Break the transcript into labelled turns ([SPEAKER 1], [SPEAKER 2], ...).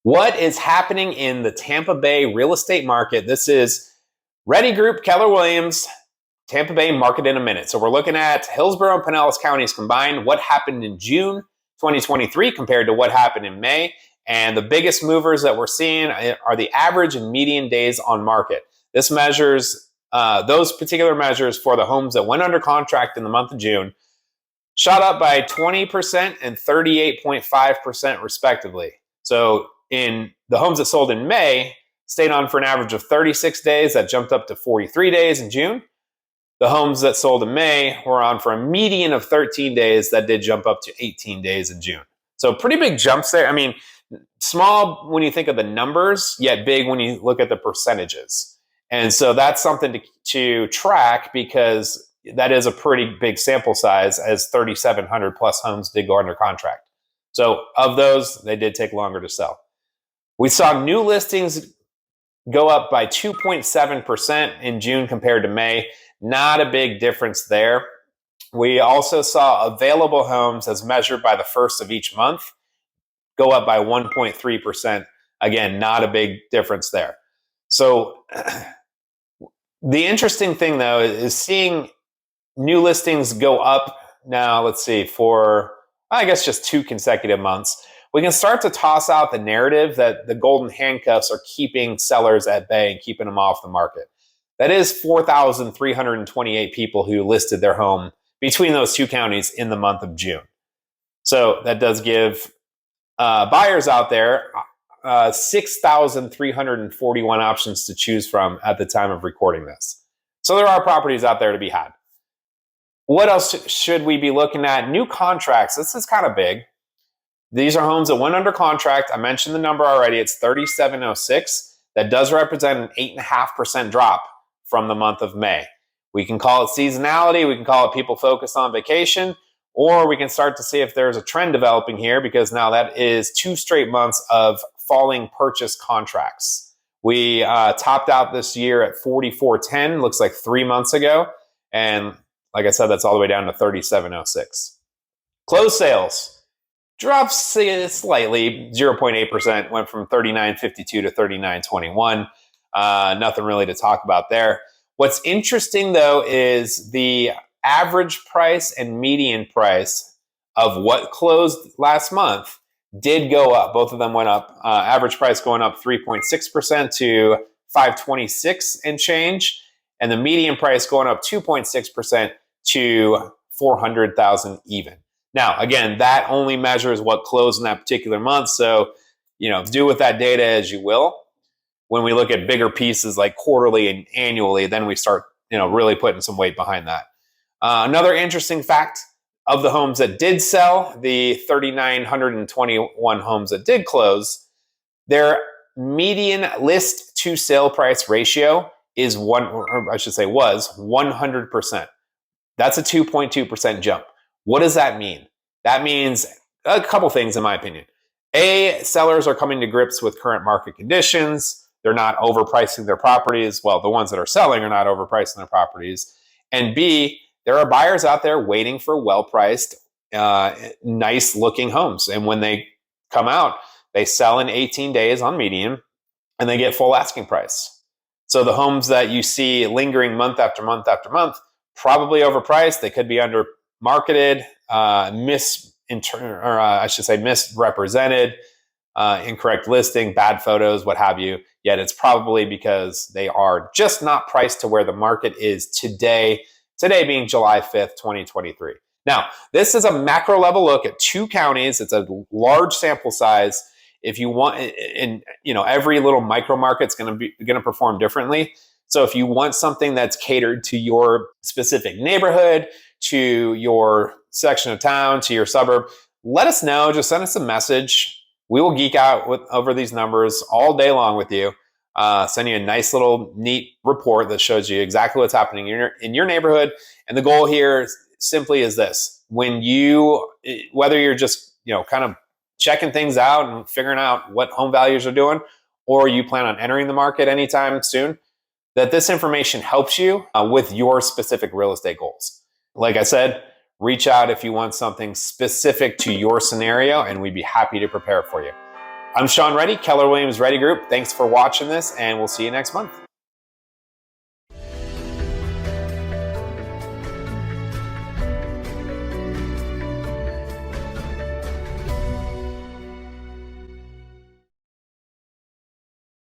[SPEAKER 1] What is happening in the Tampa Bay real estate market? This is Ready Group, Keller Williams, Tampa Bay market in a minute. So we're looking at Hillsborough and Pinellas counties combined, what happened in June 2023 compared to what happened in May. And the biggest movers that we're seeing are the average and median days on market. This measures those particular measures for the homes that went under contract in the month of June, shot up by 20% and 38.5% respectively. So in the homes that sold in May, stayed on for an average of 36 days. That jumped up to 43 days in June. The homes that sold in May were on for a median of 13 days. That did jump up to 18 days in June. So pretty big jumps there. I mean, small when you think of the numbers, yet big when you look at the percentages. And so that's something to track, because that is a pretty big sample size, as 3,700 plus homes did go under contract. So of those, they did take longer to sell. We saw new listings go up by 2.7% in June compared to May. Not a big difference there. We also saw available homes as measured by the first of each month go up by 1.3%. Again, not a big difference there. So the interesting thing, though, is seeing new listings go up now, let's see, for, I guess, just 2 consecutive months. We can start to toss out the narrative that the golden handcuffs are keeping sellers at bay and keeping them off the market. That is 4,328 people who listed their home between those 2 counties in the month of June. So that does give buyers out there 6,341 options to choose from at the time of recording this. So there are properties out there to be had. What else should we be looking at? New contracts. This is kind of big. These are homes that went under contract. I mentioned the number already. It's 3,706. That does represent an 8.5% drop from the month of May. We can call it seasonality. We can call it people focused on vacation, or we can start to see if there's a trend developing here, because now that is 2 straight months of falling purchase contracts. We topped out this year at 4,410, looks like 3 months ago. And like I said, that's all the way down to 3,706. Closed sales dropped slightly, 0.8%, went from 3,952 to 3,921. Nothing really to talk about there. What's interesting, though, is the average price and median price of what closed last month did go up. Both of them went up. Average price going up 3.6% to 526 and change, and the median price going up 2.6% to 400,000 even. Now, again, that only measures what closed in that particular month. So, do with that data as you will. When we look at bigger pieces like quarterly and annually, then we start, really putting some weight behind that. Another interesting fact of the homes that did sell, the 3,921 homes that did close, their median list to sale price ratio was 100%. That's a 2.2% jump. What does that mean? That means a couple things, in my opinion. A, sellers are coming to grips with current market conditions. They're not overpricing their properties. Well, the ones that are selling are not overpricing their properties. And B, there are buyers out there waiting for well-priced, nice-looking homes. And when they come out, they sell in 18 days on median, and they get full asking price. So the homes that you see lingering month after month after month, probably overpriced. They could be under marketed, misrepresented, incorrect listing, bad photos, what have you. Yet it's probably because they are just not priced to where the market is today being July 5th, 2023. Now, this is a macro level look at 2 counties. It's a large sample size. If you want, and every little micro market's going to perform differently. So if you want something that's catered to your specific neighborhood, to your section of town, to your suburb, let us know. Just send us a message. We will geek out over these numbers all day long with you. Send you a nice little neat report that shows you exactly what's happening in your neighborhood. And the goal here simply is this: whether you're just kind of checking things out and figuring out what home values are doing, or you plan on entering the market anytime soon, that this information helps you with your specific real estate goals. Like I said, reach out if you want something specific to your scenario, and we'd be happy to prepare for you. I'm Sean Reddy, Keller Williams Reddy Group. Thanks for watching this, and we'll see you next month.